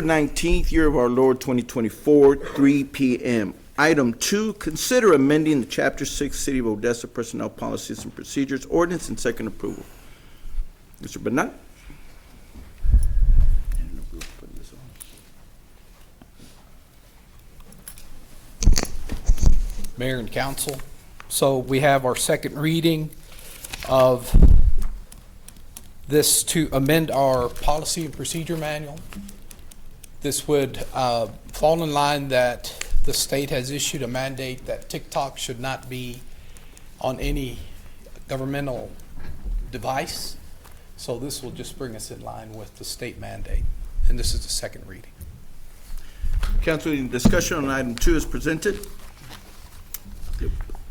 19th year of our Lord 2024, 3 p.m. Item 2, consider amending the Chapter 6 City of Odessa Personnel Policies and Procedures Ordinance and second approval. Mr. Bernal. Mayor and Council, so we have our second reading of this to amend our policy and procedure manual. This would fall in line that the state has issued a mandate that TikTok should not be on any governmental device. So this will just bring us in line with the state mandate. And this is the second reading. Council, any discussion on item 2 is presented?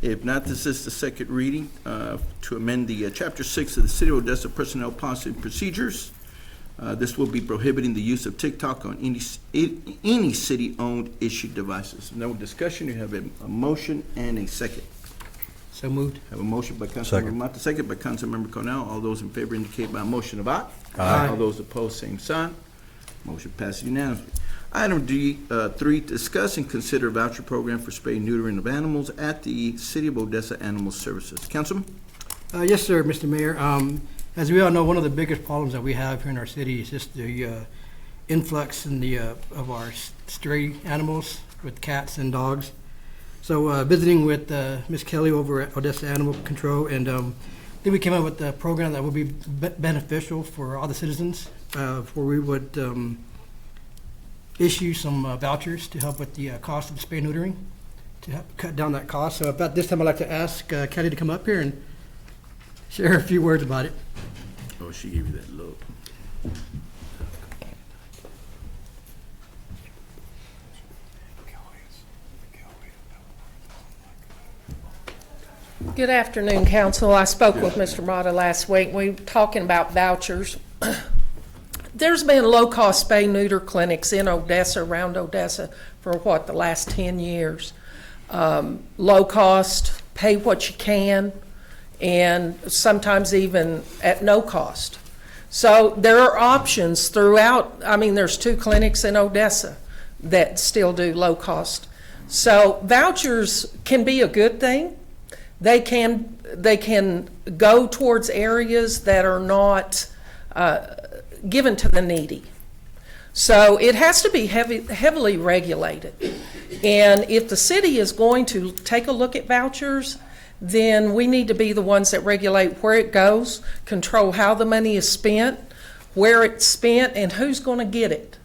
If not, this is the second reading to amend the Chapter 6 of the City of Odessa Personnel Policy and Procedures. This will be prohibiting the use of TikTok on any city-owned issued devices. No discussion. You have a motion and a second. So moved. Have a motion by Councilmember Mata, second by Councilmember Cornell. All those in favor indicate by a motion of aye. Aye. All those opposed, same sign. Motion passes unanimously. Item D3, discuss and consider voucher program for spay and neutering of animals at the City of Odessa Animal Services. Councilman? Yes, sir, Mr. Mayor. As we all know, one of the biggest problems that we have here in our city is just the influx in of our stray animals with cats and dogs. So visiting with Ms. Kelly over at Odessa Animal Control, and then we came up with a program that would be beneficial for all the citizens, where we would issue some vouchers to help with the cost of spay neutering, to help cut down that cost. So about this time, I'd like to ask Kelly to come up here and share a few words about it. Oh, she gave you that look. Good afternoon, Council. I spoke with Mr. Mata last week. We were talking about vouchers. There's been low-cost spay-neuter clinics in Odessa, around Odessa, for the last 10 years. Low cost, pay what you can, and sometimes even at no cost. So there are options throughout. I mean, there's 2 clinics in Odessa that still do low cost. So vouchers can be a good thing. They can go towards areas that are not given to the needy. So it has to be heavily regulated. And if the city is going to take a look at vouchers, then we need to be the ones that regulate where it goes, control how the money is spent, where it's spent, and who's going to get it.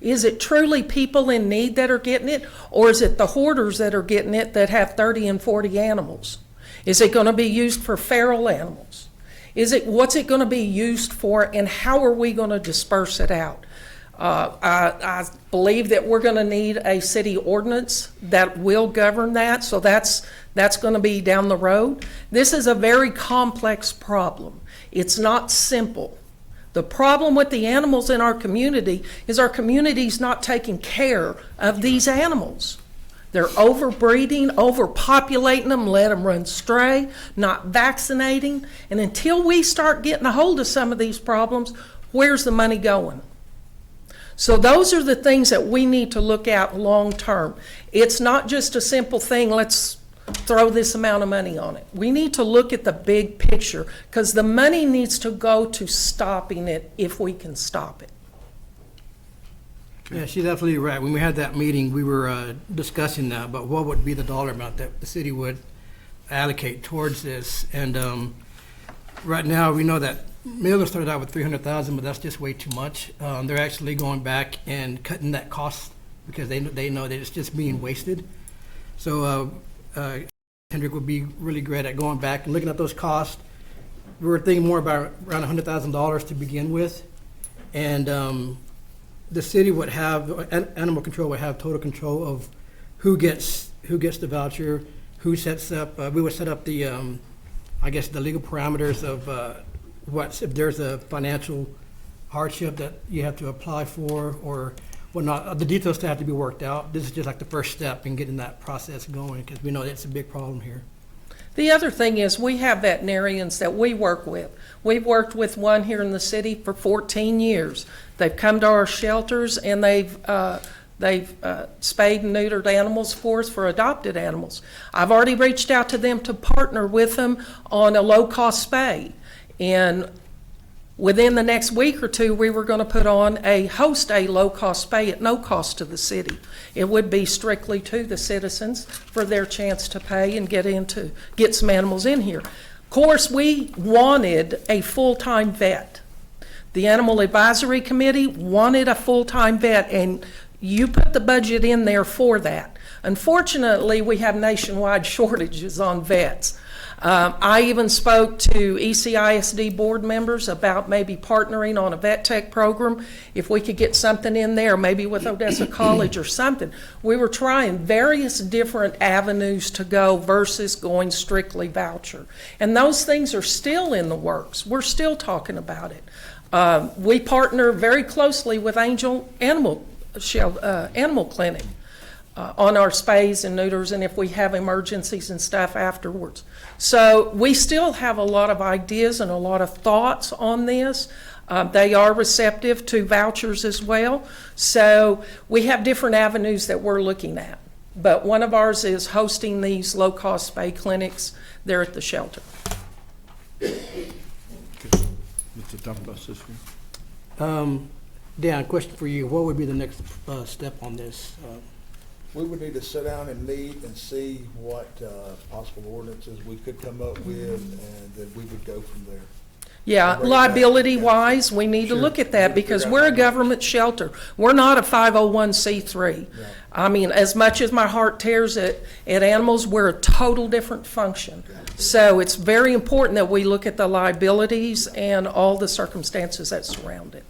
Is it truly people in need that are getting it, or is it the hoarders that are getting it that have 30 and 40 animals? Is it going to be used for feral animals? What's it going to be used for, and how are we going to disperse it out? I believe that we're going to need a city ordinance that will govern that, so that's going to be down the road. This is a very complex problem. It's not simple. The problem with the animals in our community is our community's not taking care of these animals. They're overbreeding, overpopulating them, let them run stray, not vaccinating. And until we start getting a hold of some of these problems, where's the money going? So those are the things that we need to look at long term. It's not just a simple thing, let's throw this amount of money on it. We need to look at the big picture, because the money needs to go to stopping it if we can stop it. Yeah, she's absolutely right. When we had that meeting, we were discussing that, but what would be the dollar amount that the city would allocate towards this? And right now, we know that Miller started out with $300,000, but that's just way too much. They're actually going back and cutting that cost because they know that it's just being wasted. So Hendrick would be really great at going back and looking at those costs. We were thinking more about around $100,000 to begin with, and the city would have, animal control would have total control of who gets the voucher, who sets up. We would set up the, I guess, the legal parameters of if there's a financial hardship that you have to apply for or whatnot. The details still have to be worked out. This is just like the first step in getting that process going, because we know it's a big problem here. The other thing is, we have veterinarians that we work with. We've worked with one here in the city for 14 years. They've come to our shelters and they've spayed and neutered animals for us, for adopted animals. I've already reached out to them to partner with them on a low-cost spay. And within the next week or two, we were going to host a low-cost spay at no cost to the city. It would be strictly to the citizens for their chance to pay and get some animals in here. Of course, we wanted a full-time vet. The Animal Advisory Committee wanted a full-time vet, and you put the budget in there for that. Unfortunately, we have nationwide shortages on vets. I even spoke to ECISD board members about maybe partnering on a vet tech program, if we could get something in there, maybe with Odessa College or something. We were trying various different avenues to go versus going strictly voucher. And those things are still in the works. We're still talking about it. We partner very closely with Angel Animal Clinic on our spays and neuters, and if we have emergencies and stuff afterwards. So we still have a lot of ideas and a lot of thoughts on this. They are receptive to vouchers as well. So we have different avenues that we're looking at. But one of ours is hosting these low-cost spay clinics there at the shelter. What's the thought process here? Dan, question for you. What would be the next step on this? We would need to sit down and meet and see what possible ordinances we could come up with, and then we would go from there. Yeah, Right. liability-wise, we need to Sure. look at that because Figure out we're a how much. government shelter. We're not a 501c3. Yeah. I mean, as much as my heart tears at animals, we're a total different function. So it's very important that we look at the liabilities and all the circumstances that surround it.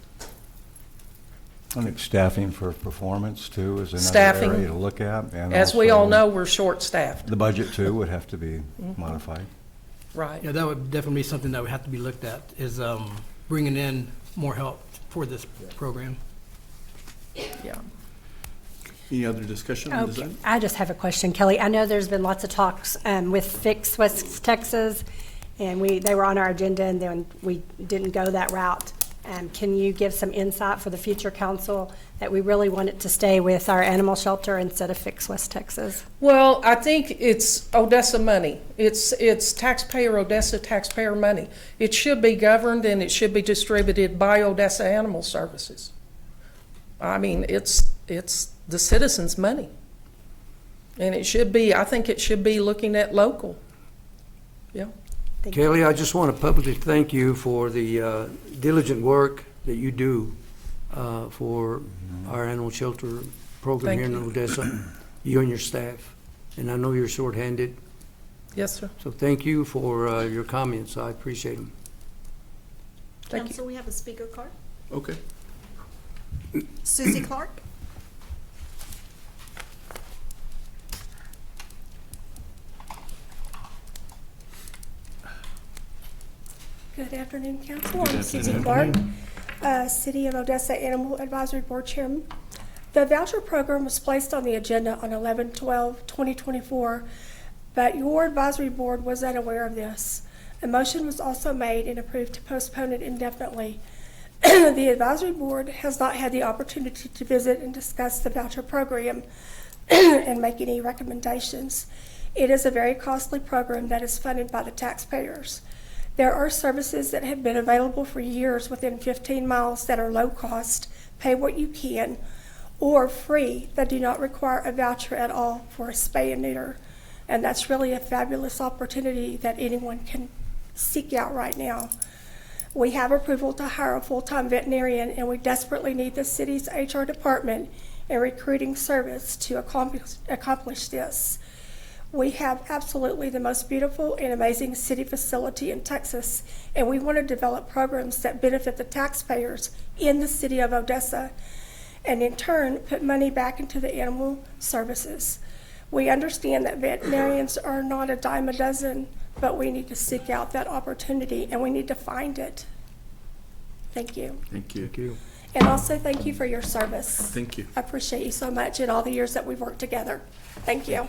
I think staffing for performance, too, is another Staffing. area to look at. And As we all also know, we're short-staffed, the budget, too, would have to be Mm-hmm. modified. right? Yeah, that would definitely be something that would have to be looked at, is bringing in more help for this program. Yeah. Any other discussion on this Okay, item? I just have a question, Kelly. I know there's been lots of talks with Fix West Texas, and they were on our agenda, and then we didn't go that route. Can you give some insight for the future council that we really want it to stay with our animal shelter instead of Fix West Texas? Well, I think it's Odessa money. It's Odessa taxpayer money. It should be governed and it should be distributed by Odessa Animal Services. I mean, it's the citizens' money. And I think it should be looking at local. Yeah. Thank you. Kelly, I just want to publicly thank you for the diligent work that you do for our animal shelter program Thank here in you. Odessa, you and your staff. And I know you're shorthanded, Yes, sir. so thank you for your comments. I appreciate them. Thank you. Council, we have a speaker card. Okay. Susie Clark. Good afternoon, Council. Good I'm Susie afternoon. Clark, City of Odessa Animal Advisory Board Chairman. The voucher program was placed on the agenda on 11/12/2024, but your advisory board was unaware of this. A motion was also made and approved to postpone it indefinitely. The advisory board has not had the opportunity to visit and discuss the voucher program and make any recommendations. It is a very costly program that is funded by the taxpayers. There are services that have been available for years within 15 miles that are low cost, pay what you can, or free that do not require a voucher at all for a spay and neuter. And that's really a fabulous opportunity that anyone can seek out right now. We have approval to hire a full-time veterinarian, and we desperately need the city's HR department and recruiting service to accomplish this. We have absolutely the most beautiful and amazing city facility in Texas, and we want to develop programs that benefit the taxpayers in the city of Odessa, and in turn, put money back into the animal services. We understand that veterinarians are not a dime a dozen, but we need to seek out that opportunity, and we need to find it. Thank you. Thank you. Thank you. And also, thank you for your service. Thank you. I appreciate you so much in all the years that we've worked together. Thank you.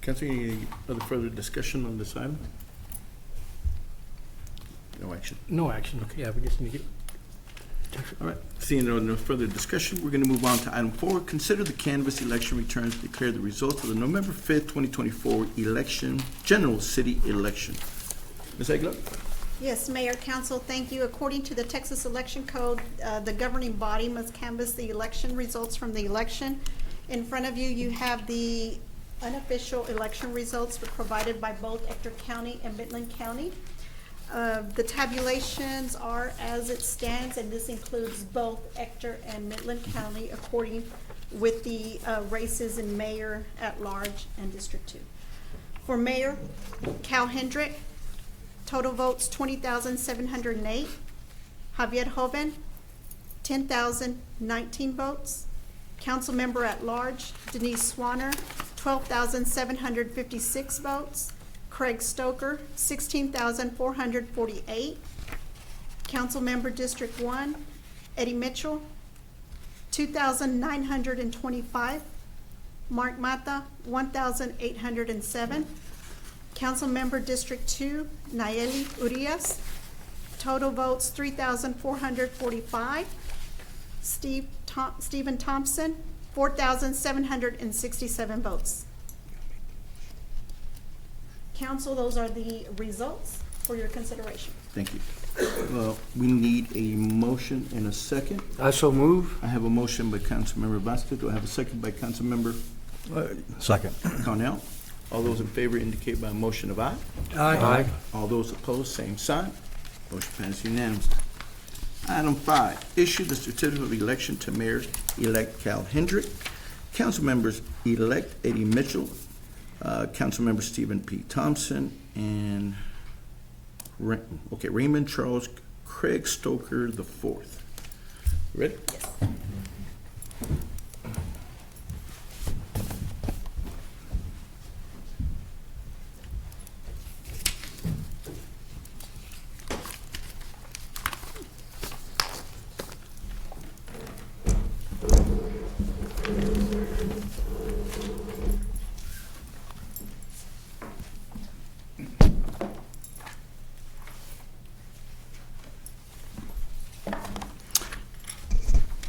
Council, any other further discussion on this item? No action. No action. Yeah, we just need to get, All right, seeing no further discussion, we're going to move on to item 4. Consider the canvass election returns, declare the results of the November 5th, 2024 election, general city election. Ms. Aguilar? Yes, Mayor, Council, thank you. According to the Texas Election Code, the governing body must canvass the election results from the election. In front of you, you have the unofficial election results provided by both Ector County and Midland County. The tabulations are as it stands, and this includes both Ector and Midland County according with the races in mayor at large and District 2. For mayor, Cal Hendrick, total votes 20,708. Javier Joven, 10,019 votes. Council member at large, Denise Swanner, 12,756 votes. Craig Stoker, 16,448. Council member District 1, Eddie Mitchell, 2,925. Mark Mata, 1,807. Council member District 2, Nayeli Urias, total votes 3,445. Stephen Thompson, 4,767 votes. Council, those are the results for your consideration. Thank you. We need a motion and a second. I so move. I have a motion by Councilmember Vasquez. Do I have a second by Councilmember Second. Cornell? All those in favor indicate by a motion of aye. Aye. All those opposed, same sign. Motion passes unanimously. Item 5, issue the certificate of election to Mayor-elect Cal Hendrick, Council members-elect Eddie Mitchell, Council member Stephen P. Thompson, and Raymond Charles Craig Stoker IV. Ready? Yes.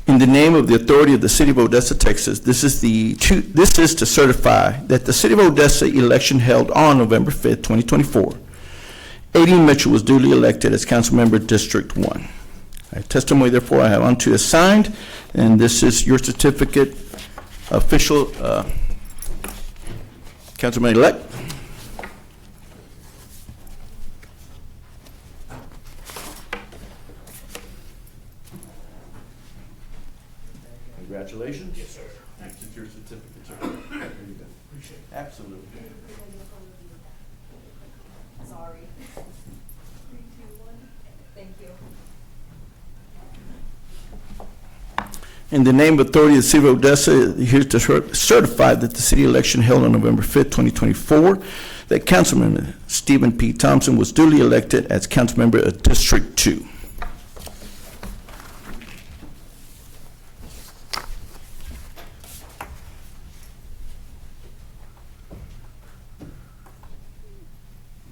In the name of the authority of the City of Odessa, Texas, this is to certify that the City of Odessa election held on November 5th, 2024. Eddie Mitchell was duly elected as council member District 1. Testimony, therefore, I have unto is signed, and this is your certificate, official councilman-elect. Congratulations. Yes, sir. This is your certificate, sir. There you go. Appreciate it. Absolutely. Sorry. 3, 2, 1. Thank you. In the name of authority of the City of Odessa, here to certify that the city election held on November 5th, 2024, that Councilman Stephen P. Thompson was duly elected as council member of District 2.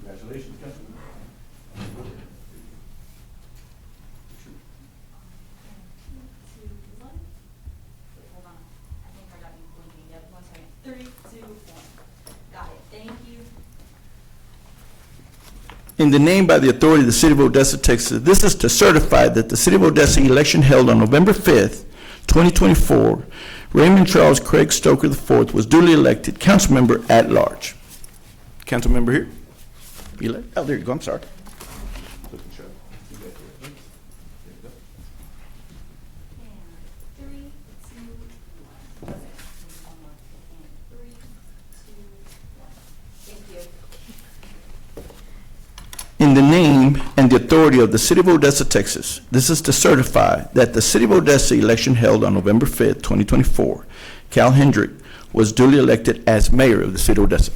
Congratulations, Councilman. 2, 1. Wait, hold on. I think I got you blinking. Yep, 1 second. 3, 2, 1. Got it. Thank you. In the name by the authority of the City of Odessa, Texas, this is to certify that the City of Odessa election held on November 5th, 2024, Raymond Charles Craig Stoker IV was duly elected council member at large. Council member here? Elect? Oh, there you go, I'm sorry. And 3, 2, 1. Okay. One more. And 3, 2, 1. Thank you. In the name and the authority of the City of Odessa, Texas, this is to certify that the City of Odessa election held on November 5th, 2024, Cal Hendrick was duly elected as mayor of the City of Odessa.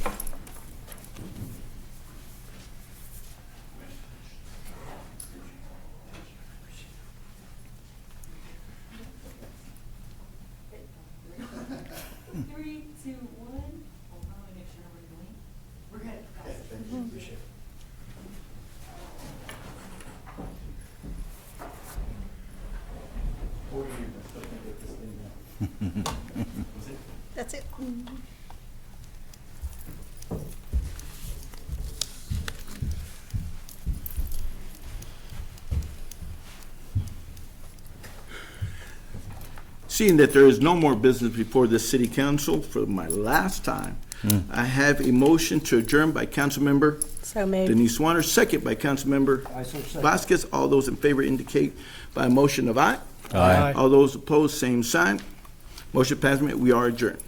Three, two, one. Hold on, let me make sure everybody's That's it. Seeing that there is no more business before the city council, for my last time, I have a motion to adjourn by Councilmember So moved. Denise Swanner, second by Councilmember Vasquez. All those in favor indicate by a motion of aye. Aye. All those opposed, same sign. Motion passed. We are adjourned.